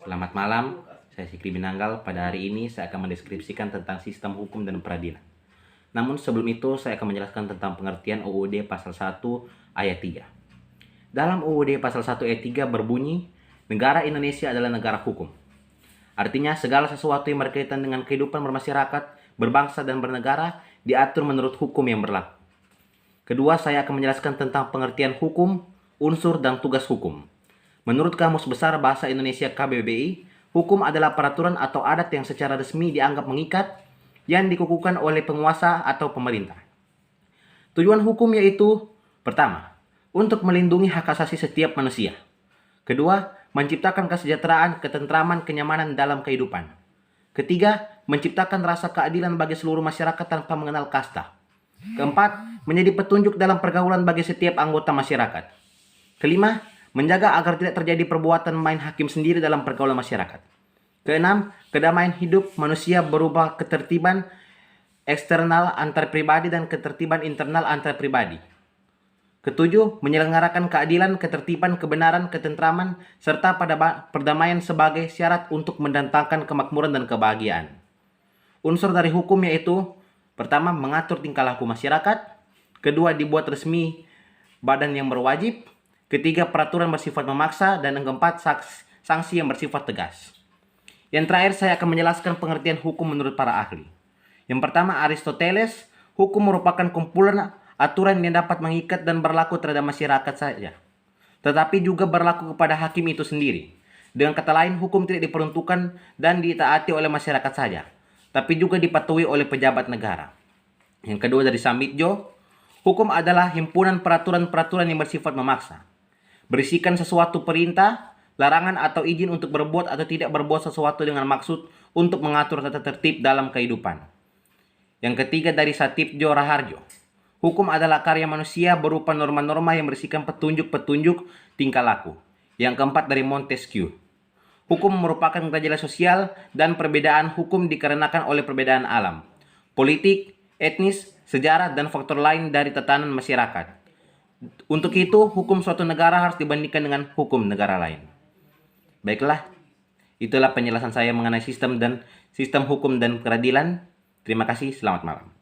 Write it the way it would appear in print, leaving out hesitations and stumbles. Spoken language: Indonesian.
Selamat malam, saya Sikri Binanggal. Pada hari ini saya akan mendeskripsikan tentang sistem hukum dan peradilan. Namun sebelum itu saya akan menjelaskan tentang pengertian UUD pasal 1 ayat 3. Dalam UUD pasal 1 ayat 3 berbunyi, negara Indonesia adalah negara hukum. Artinya segala sesuatu yang berkaitan dengan kehidupan bermasyarakat, berbangsa dan bernegara diatur menurut hukum yang berlaku. Kedua, saya akan menjelaskan tentang pengertian hukum, unsur dan tugas hukum. Menurut Kamus Besar Bahasa Indonesia KBBI, hukum adalah peraturan atau adat yang secara resmi dianggap mengikat yang dikukuhkan oleh penguasa atau pemerintah. Tujuan hukum yaitu, pertama, untuk melindungi hak asasi setiap manusia. Kedua, menciptakan kesejahteraan, ketentraman, kenyamanan dalam kehidupan. Ketiga, menciptakan rasa keadilan bagi seluruh masyarakat tanpa mengenal kasta. Keempat, menjadi petunjuk dalam pergaulan bagi setiap anggota masyarakat. Kelima, menjaga agar tidak terjadi perbuatan main hakim sendiri dalam pergaulan masyarakat. Keenam, kedamaian hidup manusia berupa ketertiban eksternal antar pribadi dan ketertiban internal antar pribadi. Ketujuh, menyelenggarakan keadilan, ketertiban, kebenaran, ketentraman, serta perdamaian sebagai syarat untuk mendatangkan kemakmuran dan kebahagiaan. Unsur dari hukum yaitu, pertama, mengatur tingkah laku masyarakat. Kedua, dibuat resmi badan yang berwajib. Ketiga, peraturan bersifat memaksa. Dan yang keempat, sanksi yang bersifat tegas. Yang terakhir, saya akan menjelaskan pengertian hukum menurut para ahli. Yang pertama, Aristoteles, hukum merupakan kumpulan aturan yang dapat mengikat dan berlaku terhadap masyarakat saja, tetapi juga berlaku kepada hakim itu sendiri. Dengan kata lain, hukum tidak diperuntukkan dan ditaati oleh masyarakat saja, tapi juga dipatuhi oleh pejabat negara. Yang kedua dari Sambitjo, hukum adalah himpunan peraturan-peraturan yang bersifat memaksa, berisikan sesuatu perintah, larangan atau izin untuk berbuat atau tidak berbuat sesuatu dengan maksud untuk mengatur tata tertib dalam kehidupan. Yang ketiga dari Satipjo Raharjo, hukum adalah karya manusia berupa norma-norma yang berisikan petunjuk-petunjuk tingkah laku. Yang keempat dari Montesquieu, hukum merupakan keadilan sosial dan perbedaan hukum dikarenakan oleh perbedaan alam, politik, etnis, sejarah, dan faktor lain dari tatanan masyarakat. Untuk itu, hukum suatu negara harus dibandingkan dengan hukum negara lain. Baiklah, itulah penjelasan saya mengenai sistem hukum dan peradilan. Terima kasih, selamat malam.